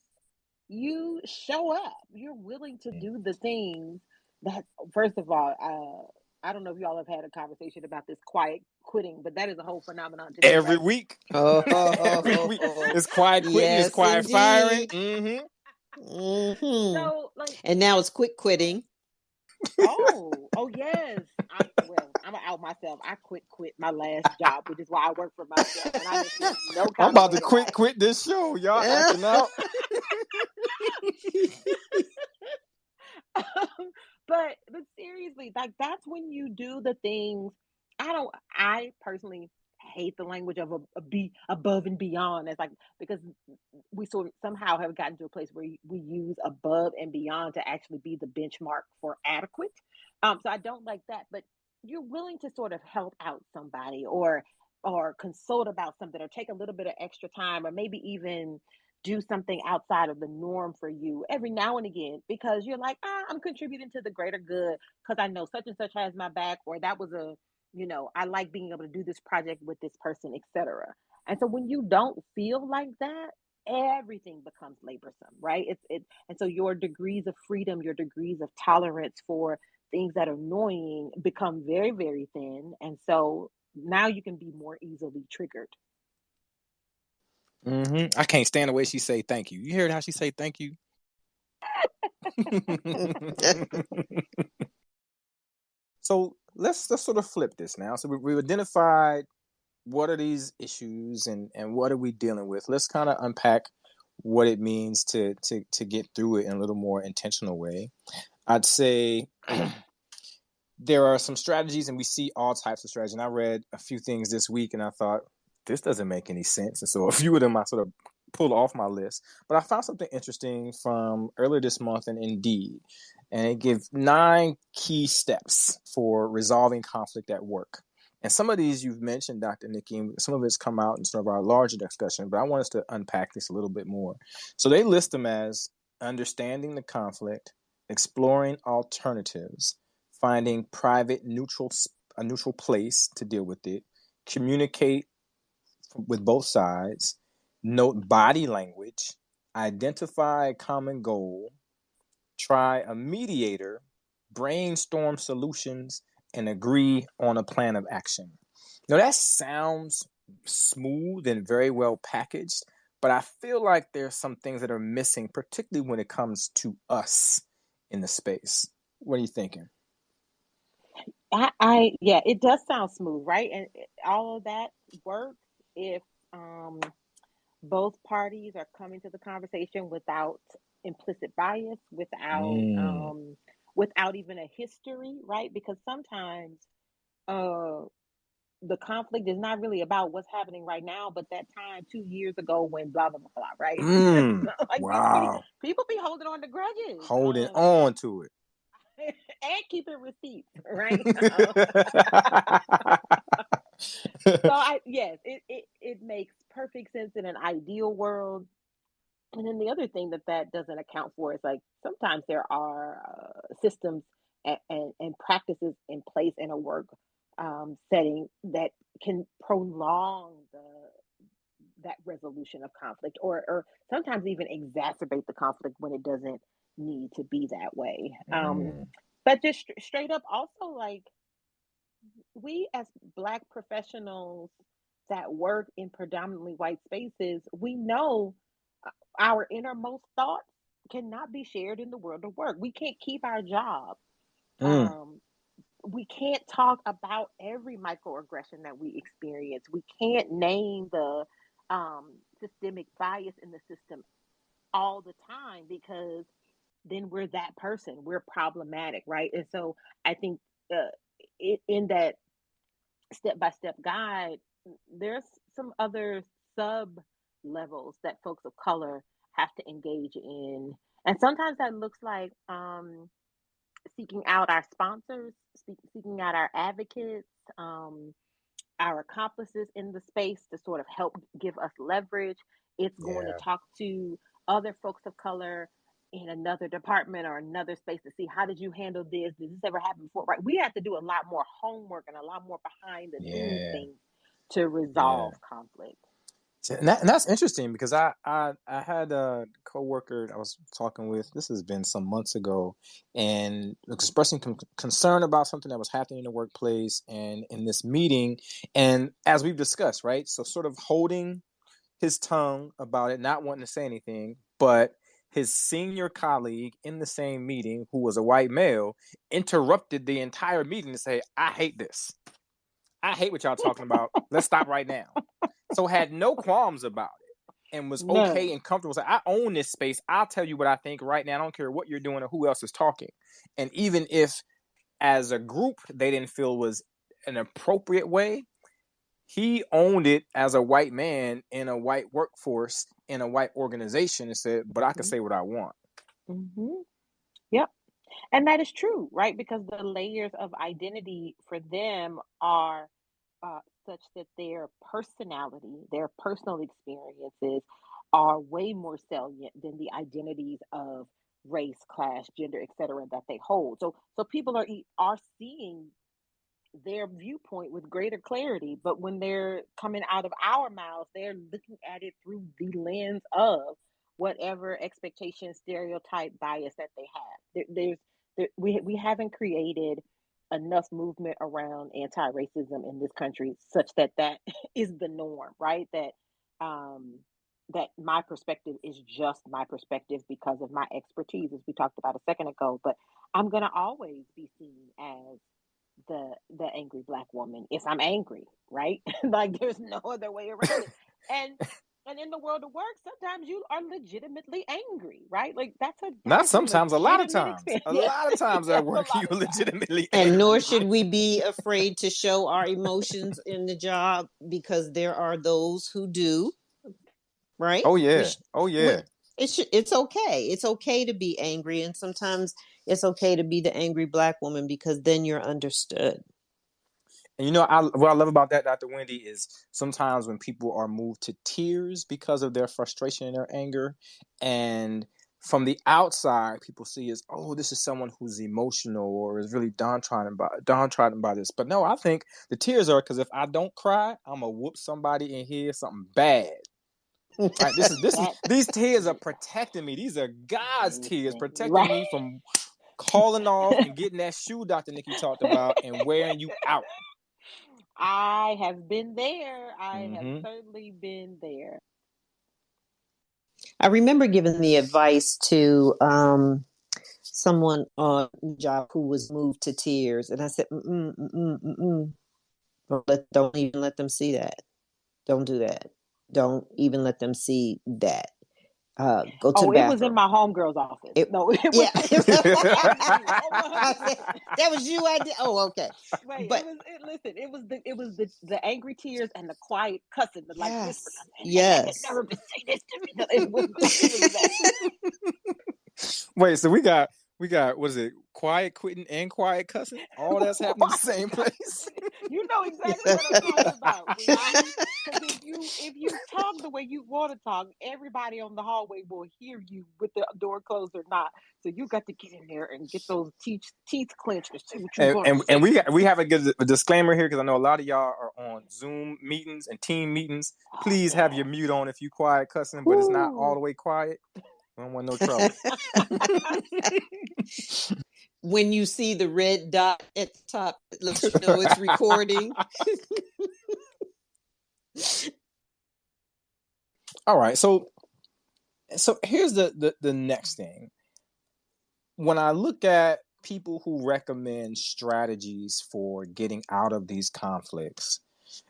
Speaker 4: you show up. You're willing to do the things that, first of all, I don't know if y'all have had a conversation about this quiet quitting, but that is a whole phenomenon today.
Speaker 3: Every
Speaker 4: right?
Speaker 3: week.
Speaker 2: Every
Speaker 3: week. It's quiet quitting,
Speaker 2: yes,
Speaker 3: it's quiet
Speaker 2: indeed.
Speaker 3: firing.
Speaker 4: So, like,
Speaker 2: and now it's quick quitting.
Speaker 4: Oh yes. I'm gonna out myself. I quit my last job, which is why I work for myself. And I didn't feel no
Speaker 3: I'm about to
Speaker 4: way.
Speaker 3: quit this show. Y'all acting out.
Speaker 4: But seriously, like, that's when you do the things. I personally hate the language of a be above and beyond. It's like, because we somehow have gotten to a place where we use above and beyond to actually be the benchmark for adequate. So I don't like that, but you're willing to sort of help out somebody or consult about something, or take a little bit of extra time, or maybe even do something outside of the norm for you every now and again, because you're like, I'm contributing to the greater good because I know such and such has my back, or that was I like being able to do this project with this person, etc. And so when you don't feel like that, everything becomes laborsome, right? And so your degrees of freedom, your degrees of tolerance for things that are annoying become very, very thin. And so now you can be more easily triggered.
Speaker 3: I can't stand the way she say thank you. You heard how she say thank you? So let's sort of flip this now. So we've identified what are these issues and what are we dealing with. Let's kind of unpack what it means to get through it in a little more intentional way. I'd say there are some strategies, and we see all types of strategies. And I read a few things this week, and I thought, this doesn't make any sense. And so a few of them I sort of pulled off my list. But I found something interesting from earlier this month in Indeed, and it gives 9 key steps for resolving conflict at work. And some of these you've mentioned, Dr. Nikki, and some of it's come out in sort of our larger discussion, but I want us to unpack this a little bit more. So they list them as understanding the conflict, exploring alternatives, finding a neutral place to deal with it, communicate with both sides, note body language, identify a common goal, try a mediator, brainstorm solutions, and agree on a plan of action. Now that sounds smooth and very well packaged, but I feel like there's some things that are missing, particularly when it comes to us in the space. What are you thinking?
Speaker 4: Yeah, it does sound smooth, right? And all of that works if both parties are coming to the conversation without implicit bias, without even a history, right? Because sometimes the conflict is not really about what's happening right now, but that time 2 years ago when blah blah blah, blah, right? Like
Speaker 3: Wow.
Speaker 4: people be holding on to grudges,
Speaker 3: Holding on to it.
Speaker 4: and keeping receipts, right? So yes, it makes perfect sense in an ideal world. And then the other thing that doesn't account for is like sometimes there are systems and practices in place in a work setting that can prolong that resolution of conflict, or sometimes even exacerbate the conflict when it doesn't need to be that way. But just straight up, also, like, we as Black professionals that work in predominantly white spaces, we know our innermost thoughts cannot be shared in the world of work. We can't keep our job. We can't talk about every microaggression that we experience. We can't name the systemic bias in the system all the time, because then we're that person. We're problematic, right? And so I think in that step-by-step guide, there's some other sub levels that folks of color have to engage in. And sometimes that looks like seeking out our sponsors, seeking out our advocates, our accomplices in the space to sort of help give us leverage. It's going to talk to other folks of color in another department or another space to see, how did you handle this? Did this ever happen before? Right? We have to do a lot more homework and a lot more behind the scenes things to resolve conflict.
Speaker 3: And that's interesting, because I had a coworker I was talking with. This has been some months ago, and expressing concern about something that was happening in the workplace and in this meeting. And as we've discussed, right, so sort of holding his tongue about it, not wanting to say anything, but his senior colleague in the same meeting, who was a white male, interrupted the entire meeting to say, "I hate this. I hate what y'all talking about. Let's stop right now." So had no qualms about it and was okay and comfortable. So I own this space. I'll tell you what I think right now. I don't care what you're doing or who else is talking. And even if as a group they didn't feel was an appropriate way, he owned it as a white man in a white workforce in a white organization and said, but I can say what I want.
Speaker 4: Yep. And that is true, right? Because the layers of identity for them are such that their personality, their personal experiences are way more salient than the identities of race, class, gender, etc. that they hold. So people are seeing their viewpoint with greater clarity, but when they're coming out of our mouths, they're looking at it through the lens of whatever expectation, stereotype, bias that they have. We haven't created enough movement around anti-racism in this country such that is the norm, right? That that my perspective is just my perspective because of my expertise, as we talked about a second ago. But I'm gonna always be seen as the angry Black woman if I'm angry, right? Like there's no other way around it. And in the world of work, sometimes you are legitimately angry, right? Like that's
Speaker 3: Not
Speaker 4: a
Speaker 3: sometimes, a lot of
Speaker 4: legitimate
Speaker 3: times.
Speaker 4: experience.
Speaker 3: A
Speaker 4: Yes.
Speaker 3: lot of times
Speaker 4: Yes,
Speaker 3: at work,
Speaker 4: a lot
Speaker 3: you're
Speaker 4: of times.
Speaker 3: legitimately
Speaker 2: And nor
Speaker 3: angry.
Speaker 2: should we be afraid to show our emotions in the job, because there are those who do, right?
Speaker 3: Oh yeah. Oh yeah.
Speaker 2: It's okay. It's okay to be angry, and sometimes it's okay to be the angry Black woman, because then you're understood.
Speaker 3: And what I love about that, Dr. Wendy, is sometimes when people are moved to tears because of their frustration and their anger, and from the outside, people see as, oh, this is someone who's emotional or is really downtrodden by this. But no, I think the tears are because if I don't cry, I'm gonna whoop somebody in here something bad. Right? These tears are protecting me. These are God's tears protecting me from calling off and getting that shoe Dr. Nikki talked about and wearing you out.
Speaker 4: I have been there. I have certainly been there.
Speaker 2: I remember giving the advice to someone on the job who was moved to tears, and I said, don't even let them see that. Don't do that. Don't even let them see that. Go to the bathroom.
Speaker 4: It was in my homegirl's office. It was.
Speaker 2: That was you. I did. Oh, okay.
Speaker 4: Wait,
Speaker 2: but
Speaker 4: it was the angry tears and the quiet cussing, the like whisper.
Speaker 2: Yes.
Speaker 4: Never been say this to me. It was that.
Speaker 3: Wait, so we got what is it? Quiet quitting and quiet cussing? All that's happening in the same place.
Speaker 4: You know exactly what I'm talking about. Because if you talk the way you want to talk, everybody on the hallway will hear you with the door closed or not. So you got to get in there and get those teeth clenched and say what you're going to say.
Speaker 3: And we have a disclaimer here, because I know a lot of y'all are on Zoom meetings and team meetings. Please have your mute on if you quiet cussing, but it's not all the way quiet. I don't want no trouble.
Speaker 2: When you see the red dot at the top, it lets you know it's recording.
Speaker 3: All right, so here's the next thing. When I look at people who recommend strategies for getting out of these conflicts,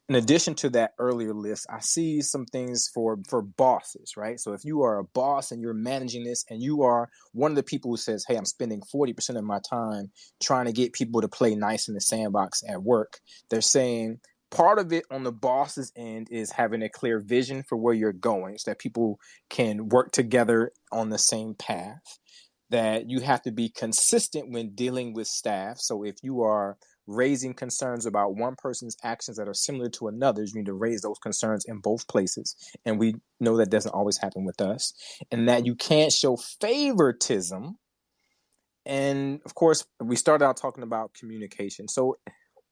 Speaker 3: in addition to that earlier list, I see some things for bosses, right? So if you are a boss and you're managing this, and you are one of the people who says, hey, I'm spending 40% of my time trying to get people to play nice in the sandbox at work, they're saying part of it on the boss's end is having a clear vision for where you're going so that people can work together on the same path, that you have to be consistent when dealing with staff. So if you are raising concerns about one person's actions that are similar to another's, you need to raise those concerns in both places. And we know that doesn't always happen with us. And that you can't show favoritism. And of course, we started out talking about communication. So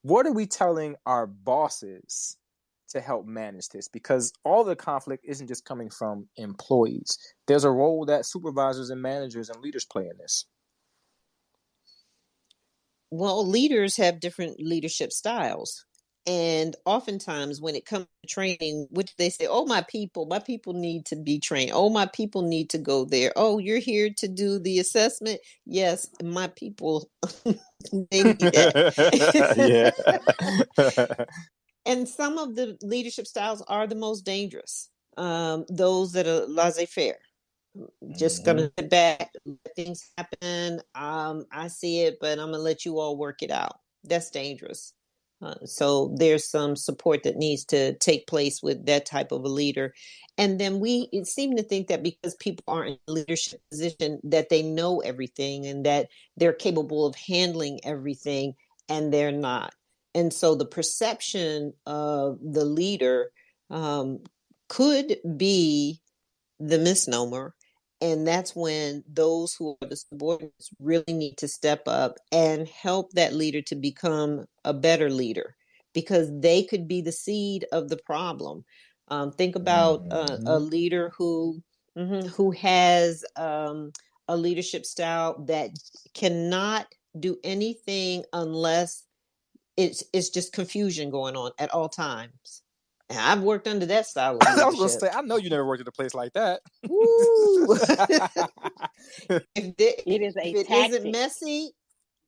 Speaker 3: what are we telling our bosses to help manage this? Because all the conflict isn't just coming from employees. There's a role that supervisors and managers and leaders play in this.
Speaker 2: Well, leaders have different leadership styles. And oftentimes when it comes to training, which they say, oh, my people need to be trained. Oh, my people need to go there. Oh, you're here to do the assessment. Yes, my people, they need that. Yeah. And some of the leadership styles are the most dangerous. Those that are laissez-faire. Just gonna sit back, let things happen. I see it, but I'm gonna let you all work it out. That's dangerous. So there's some support that needs to take place with that type of a leader. And then we seem to think that because people aren't in a leadership position, that they know everything and that they're capable of handling everything, and they're not. And so the perception of the leader could be the misnomer. And that's when those who are the subordinates really need to step up and help that leader to become a better leader, because they could be the seed of the problem. Think about a leader who has a leadership style that cannot do anything unless it's just confusion going on at all times. And I've worked under that style of
Speaker 3: I was going to
Speaker 2: leadership.
Speaker 3: say, I know you never worked at a place like that.
Speaker 2: Woo!
Speaker 4: It is
Speaker 2: if
Speaker 4: a
Speaker 2: it isn't
Speaker 4: tactic.
Speaker 2: messy,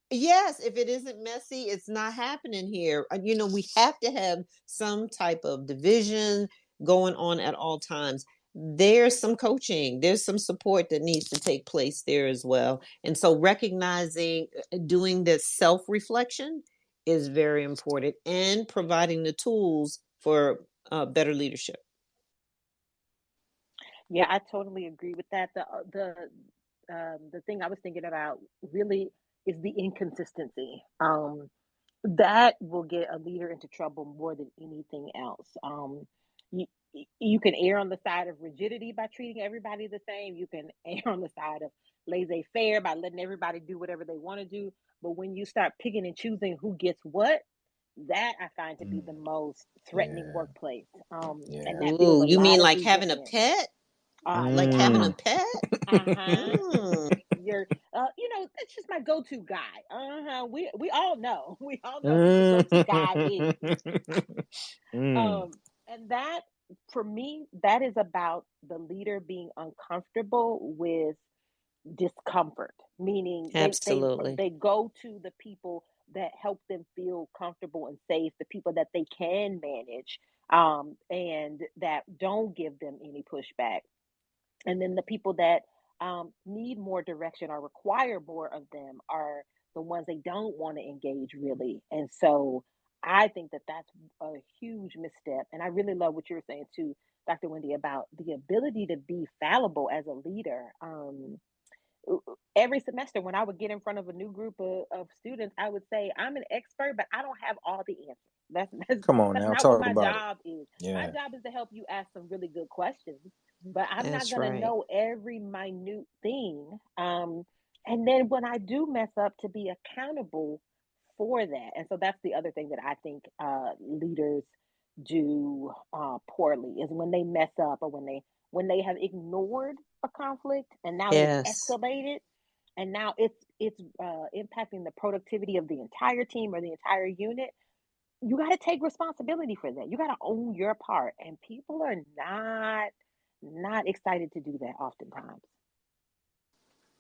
Speaker 2: yes, if it isn't messy, it's not happening here. We have to have some type of division going on at all times. There's some coaching, there's some support that needs to take place there as well. And so recognizing, doing this self-reflection is very important, and providing the tools for better leadership.
Speaker 4: Yeah, I totally agree with that. The thing I was thinking about really is the inconsistency. That will get a leader into trouble more than anything else. You you can err on the side of rigidity by treating everybody the same. You can err on the side of laissez-faire by letting everybody do whatever they want to do. But when you start picking and choosing who gets what, that I find to be the most threatening
Speaker 3: Yeah.
Speaker 4: workplaess. And
Speaker 3: Yeah.
Speaker 4: that builds
Speaker 2: Ooh,
Speaker 4: a
Speaker 2: you mean
Speaker 4: lot of
Speaker 2: like having a
Speaker 4: resentment.
Speaker 2: pet? Like having a
Speaker 3: Mm.
Speaker 2: pet?
Speaker 4: Uh-huh.
Speaker 2: Mm.
Speaker 4: You're that's just my go-to guy. We all know. We all know who the go-to guy is.
Speaker 3: Mm.
Speaker 4: And that, for me, that is about the leader being uncomfortable with discomfort, meaning
Speaker 2: Absolutely.
Speaker 4: they go to the people that help them feel comfortable and safe, the people that they can manage, and that don't give them any pushback. And then the people that need more direction or require more of them are the ones they don't want to engage really. And so I think that that's a huge misstep. And I really love what you were saying too, Dr. Wendy, about the ability to be fallible as a leader. Every semester when I would get in front of a new group of students, I would say, I'm an expert, but I don't have all the answers.
Speaker 3: Come on
Speaker 4: That's
Speaker 3: now,
Speaker 4: not what
Speaker 3: talk
Speaker 4: my
Speaker 3: about it.
Speaker 4: job is. My
Speaker 3: Yeah.
Speaker 4: job is to help you ask some really good questions, but I'm not
Speaker 2: That's
Speaker 4: going to
Speaker 2: right.
Speaker 4: know every minute thing. And then when I do mess up, to be accountable for that. And so that's the other thing that I think leaders do poorly, is when they mess up, or when they have ignored a conflict and now it has
Speaker 2: Yes.
Speaker 4: escalated, and now it's impacting the productivity of the entire team or the entire unit. You got to take responsibility for that. You got to own your part, and people are not excited to do that oftentimes.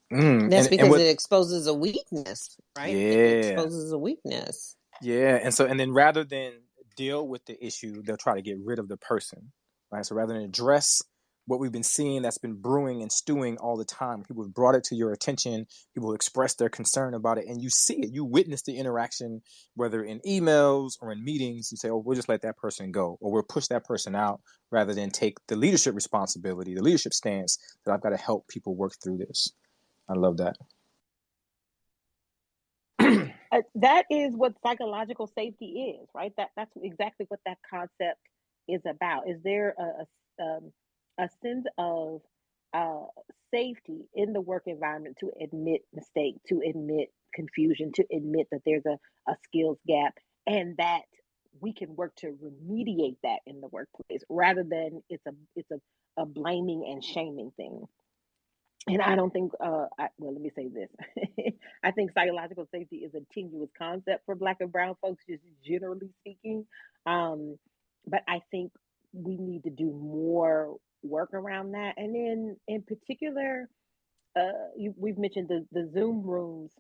Speaker 2: That's
Speaker 3: And
Speaker 2: because
Speaker 3: what?
Speaker 2: it exposes a weakness, right? It
Speaker 3: Yeah.
Speaker 2: exposes a weakness.
Speaker 3: Yeah. And then rather than deal with the issue, they'll try to get rid of the person, right? So rather than address what we've been seeing that's been brewing and stewing all the time, people have brought it to your attention, people express their concern about it, and you see it, you witness the interaction, whether in emails or in meetings. You say, oh, we'll just let that person go, or we'll push that person out, rather than take the leadership responsibility, the leadership stance that I've got to help people work through this. I love that.
Speaker 4: That is what psychological safety is, right? That's exactly what that concept is about. Is there a sense of uh, safety in the work environment to admit mistake, to admit confusion, to admit that there's a skills gap, and that we can work to remediate that in the workplace, rather than it's a blaming and shaming thing. And I don't think, well, let me say this. I think psychological safety is a tenuous concept for Black and Brown folks, just generally speaking. Um, but I think we need to do more work around that. And then, in particular, we've mentioned the Zoom rooms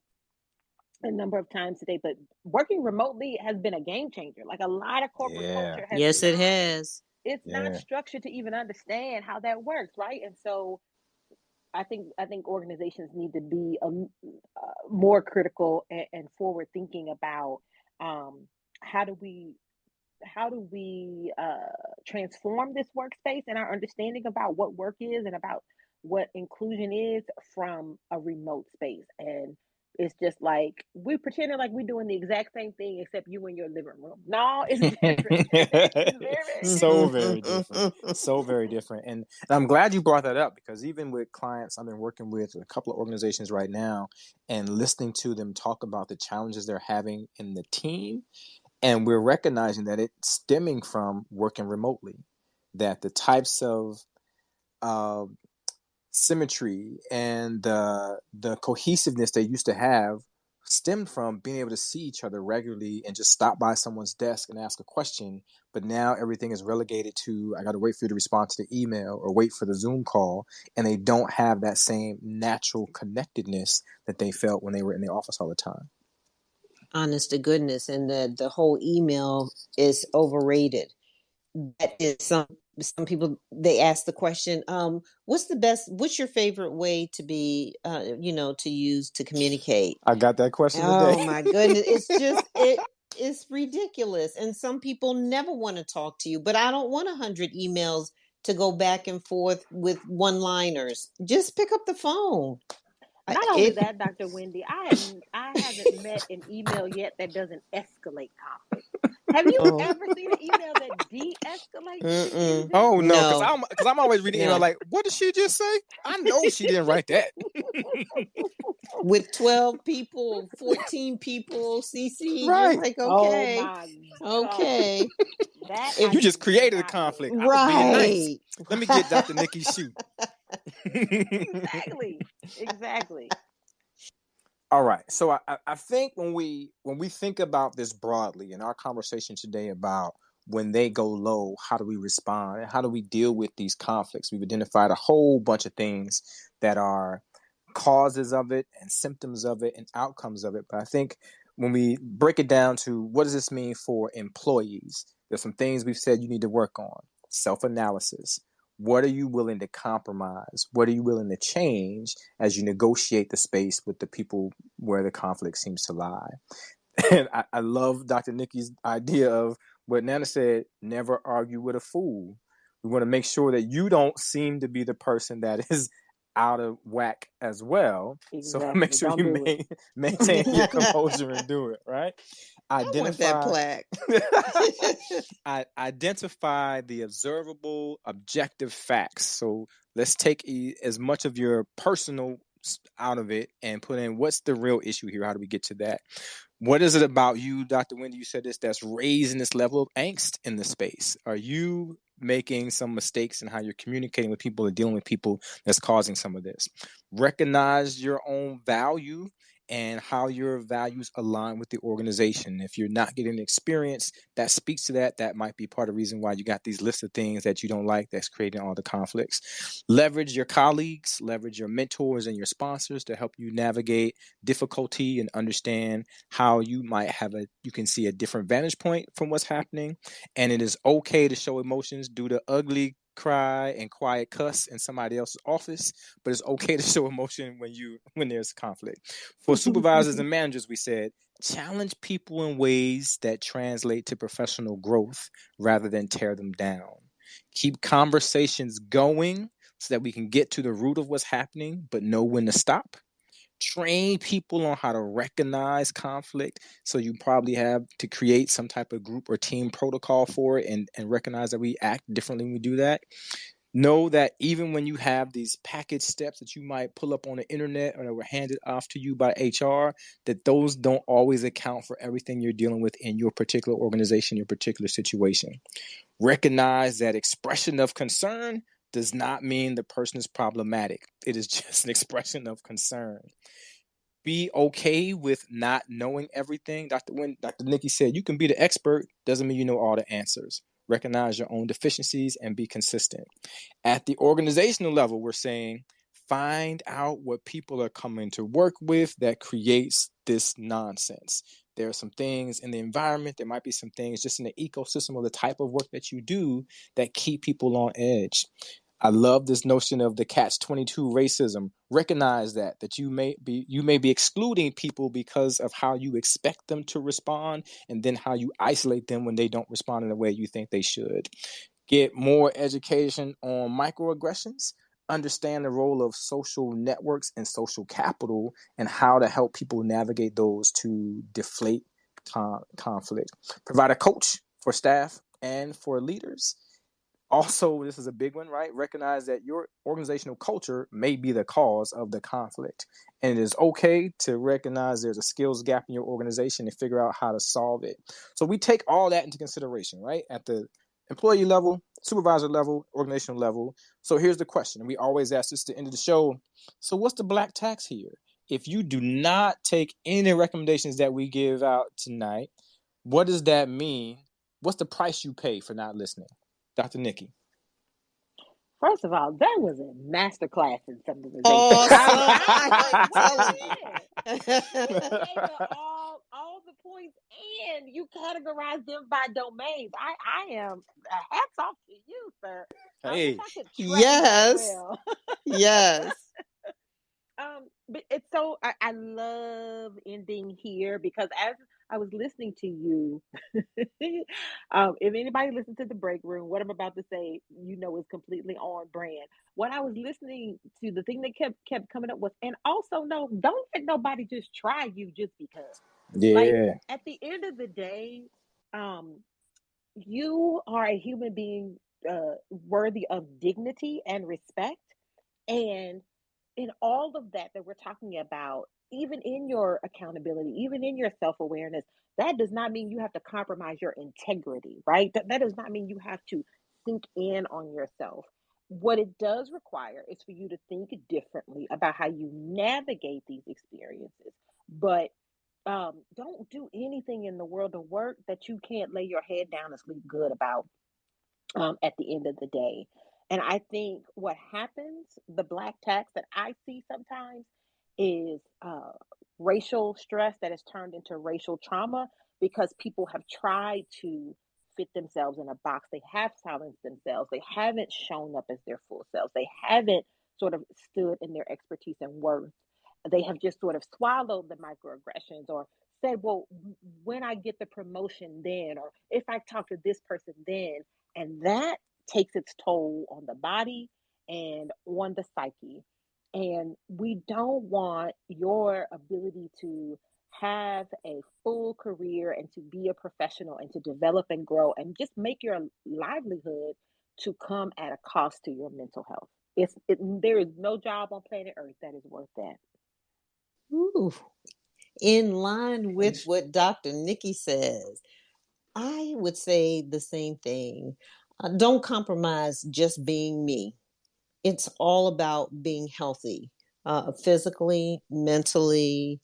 Speaker 4: a number of times today, but working remotely has been a game changer. Like, a lot of corporate
Speaker 3: Yeah.
Speaker 4: culture has
Speaker 2: Yes, it
Speaker 4: not,
Speaker 2: has.
Speaker 4: it's not
Speaker 3: Yeah.
Speaker 4: structured to even understand how that works, right? And so I think organizations need to be more critical and forward thinking about um, how do we transform this workspace and our understanding about what work is and about what inclusion is from a remote space. And it's just like we pretending like we're doing the exact same thing, except you in your living room. No, it's different. It's very, very
Speaker 3: So
Speaker 4: different.
Speaker 3: very different. So very different. And I'm glad you brought that up, because even with clients I've been working with a couple of organizations right now, and listening to them talk about the challenges they're having in the team, and we're recognizing that it's stemming from working remotely, that the types of uh, symmetry and the cohesiveness they used to have stemmed from being able to see each other regularly and just stop by someone's desk and ask a question. But now everything is relegated to, I got to wait for you to respond to the email or wait for the Zoom call. And they don't have that same natural connectedness that they felt when they were in the office all the time.
Speaker 2: Honest to goodness. And the whole email is overrated. That is some people, they ask the question, what's your favorite way to be, to use to communicate?
Speaker 3: I got that question today.
Speaker 2: Oh my goodness. It's ridiculous. And some people never want to talk to you, but I don't want 100 emails to go back and forth with one-liners. Just pick up the phone.
Speaker 4: Not only that, Dr. Wendy, I haven't met an email yet that doesn't escalate conflict. Have you ever seen an email that de-escalates?
Speaker 3: Oh no, because I'm always reading email like, what did she just say? I know she didn't write that.
Speaker 2: With 12 people, 14 people, CC,
Speaker 3: right?
Speaker 2: You're like, okay,
Speaker 4: oh my
Speaker 2: okay.
Speaker 4: That
Speaker 3: you just created a conflict,
Speaker 2: right?
Speaker 3: Nice. Let me get Dr. Nikki's shoe.
Speaker 4: Exactly.
Speaker 3: All right. So I think when we think about this broadly in our conversation today about when they go low, how do we respond and how do we deal with these conflicts? We've identified a whole bunch of things that are causes of it and symptoms of it and outcomes of it. But I think when we break it down to what does this mean for employees, there's some things we've said you need to work on. Self-analysis. What are you willing to compromise? What are you willing to change as you negotiate the space with the people where the conflict seems to lie? And I love Dr. Nikki's idea of what Nana said, never argue with a fool. We want to make sure that you don't seem to be the person that is out of whack as well. Exactly. So make sure you maintain your composure and do it, right?
Speaker 2: Identify that
Speaker 3: plaque. Identify the observable, objective facts. So let's take as much of your personal out of it and put in what's the real issue here. How do we get to that? What is it about you, Dr. Wendy? You said this, that's raising this level of angst in the space. Are you making some mistakes in how you're communicating with people or dealing with people that's causing some of this? Recognize your own value and how your values align with the organization. If you're not getting experience that speaks to that, that might be part of the reason why you got these lists of things that you don't like that's creating all the conflicts. Leverage your colleagues, leverage your mentors and your sponsors to help you navigate difficulty and understand how you might you can see a different vantage point from what's happening. And it is okay to show emotions, do the ugly cry and quiet cuss in somebody else's office, but it's okay to show emotion when there's conflict. For supervisors and managers, we said challenge people in ways that translate to professional growth rather than tear them down. Keep conversations going so that we can get to the root of what's happening, but know when to stop. Train people on how to recognize conflict. So you probably have to create some type of group or team protocol for it and recognize that we act differently when we do that. Know that even when you have these package steps that you might pull up on the internet or that were handed off to you by HR, that those don't always account for everything you're dealing with in your particular organization, your particular situation. Recognize that expression of concern does not mean the person is problematic. It is just an expression of concern. Be okay with not knowing everything. Dr. Nikki said, you can be the expert, doesn't mean you know all the answers. Recognize your own deficiencies and be consistent. At the organizational level, we're saying, find out what people are coming to work with that creates this nonsense. There are some things in the environment. There might be some things just in the ecosystem of the type of work that you do that keep people on edge. I love this notion of the catch-22 racism. Recognize that you may be excluding people because of how you expect them to respond and then how you isolate them when they don't respond in the way you think they should. Get more education on microaggressions. Understand the role of social networks and social capital and how to help people navigate those to deflate conflict. Provide a coach for staff and for leaders. Also, this is a big one, right? Recognize that your organizational culture may be the cause of the conflict. And it is okay to recognize there's a skills gap in your organization and figure out how to solve it. So we take all that into consideration, right? At the employee level, supervisor level, organizational level. So here's the question. And we always ask this at the end of the show. So what's the black tax here? if you do not take any recommendations that we give out tonight, what does that mean? What's the price you pay for not listening? Dr. Nikki.
Speaker 4: First of all, that was a masterclass in summarization.
Speaker 2: Awesome.
Speaker 4: You gave all the points, and you categorized them by domains. I am hats off to you, sir.
Speaker 3: Hey.
Speaker 4: I could track
Speaker 2: Yes.
Speaker 4: well.
Speaker 2: Yes.
Speaker 4: But it's so I love ending here because as I was listening to you, if anybody listens to the break room, what I'm about to say, is completely on brand. What I was listening to, the thing that kept coming up was, and also no, don't let nobody just try you just because.
Speaker 3: Yeah.
Speaker 4: Like at the end of the day, you are a human being worthy of dignity and respect, and in all of that we're talking about, even in your accountability, even in your self-awareness, that does not mean you have to compromise your integrity, right? That does not mean you have to sink in on yourself. What it does require is for you to think differently about how you navigate these experiences. But don't do anything in the world of work that you can't lay your head down and sleep good about at the end of the day. And I think what happens, the black tax that I see sometimes, is racial stress that has turned into racial trauma because people have tried to fit themselves in a box. They have silenced themselves. They haven't shown up as their full selves. They haven't sort of stood in their expertise and worth. They have just sort of swallowed the microaggressions or said, well, when I get the promotion then, or if I talk to this person then. And that takes its toll on the body and on the psyche. And we don't want your ability to have a full career and to be a professional and to develop and grow and just make your livelihood to come at a cost to your mental health. There is no job on planet Earth that is worth that.
Speaker 2: Ooh. In line with what Dr. Nikki says, I would say the same thing. Don't compromise just being me. It's all about being healthy, physically, mentally.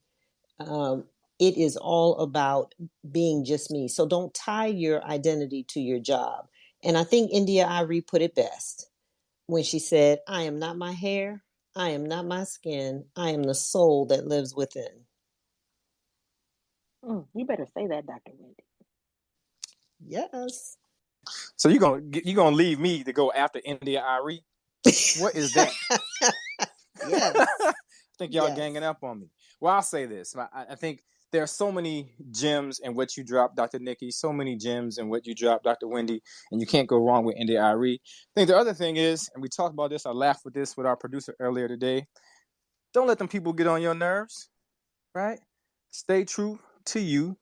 Speaker 2: It is all about being just me. So don't tie your identity to your job. And I think India Ari put it best when she said, I am not my hair. I am not my skin. I am the soul that lives within.
Speaker 4: You better say that, Dr. Wendy.
Speaker 2: Yes.
Speaker 3: So you're gonna leave me to go after India Ari? What is that?
Speaker 2: Yes.
Speaker 3: I think y'all ganging up on me. Well, I'll say this. I think there are so many gems in what you dropped, Dr. Nikki, so many gems in what you dropped, Dr. Wendy, and you can't go wrong with India Ari. I think the other thing is, and we talked about this, I laughed with this with our producer earlier today, don't let them people get on your nerves, right? Stay true to you.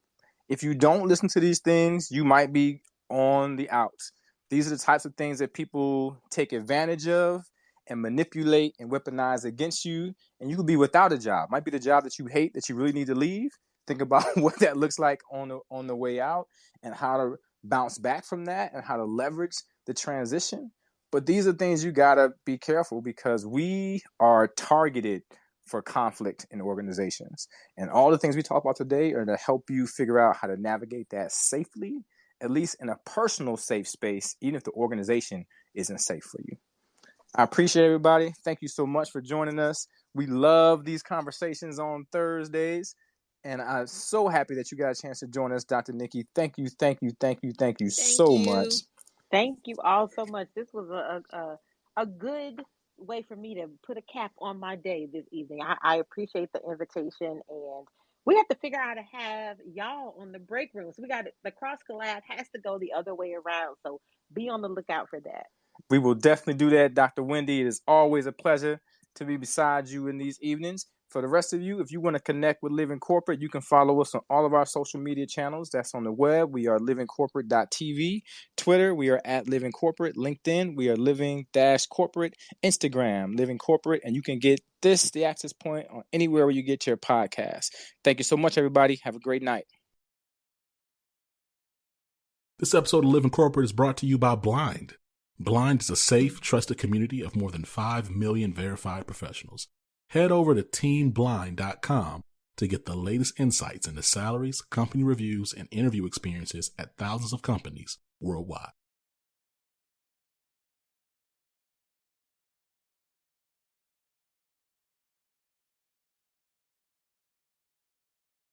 Speaker 3: If you don't listen to these things, you might be on the outs. These are the types of things that people take advantage of and manipulate and weaponize against you, and you could be without a job. Might be the job that you hate, that you really need to leave. Think about what that looks like on the way out and how to bounce back from that and how to leverage the transition. But these are things you gotta be careful because we are targeted for conflict in organizations. And all the things we talk about today are to help you figure out how to navigate that safely, at least in a personal safe space, even if the organization isn't safe for you. I appreciate everybody. Thank you so much for joining us. We love these conversations on Thursdays. And I'm so happy that you got a chance to join us, Dr. Nikki. Thank you so much.
Speaker 4: Thank you all so much. This was a good way for me to put a cap on my day this evening. I appreciate the invitation, and we have to figure out how to have y'all on the break room. So the cross collab has to go the other way around. So be on the lookout for that.
Speaker 3: We will definitely do that, Dr. Wendy. It is always a pleasure to be beside you in these evenings. For the rest of you, if you want to connect with Living Corporate, you can follow us on all of our social media channels. That's on the web. We are livingcorporate.tv. Twitter, we are at Living Corporate. LinkedIn, we are Living-Corporate. Instagram, Living Corporate. And you can get the Access Point, on anywhere where you get your podcast. Thank you so much, everybody. Have a great night.
Speaker 1: This episode of Living Corporate is brought to you by Blind. Blind is a safe, trusted community of more than 5 million verified professionals. Head over to teamblind.com to get the latest insights into salaries, company reviews, and interview experiences at thousands of companies worldwide.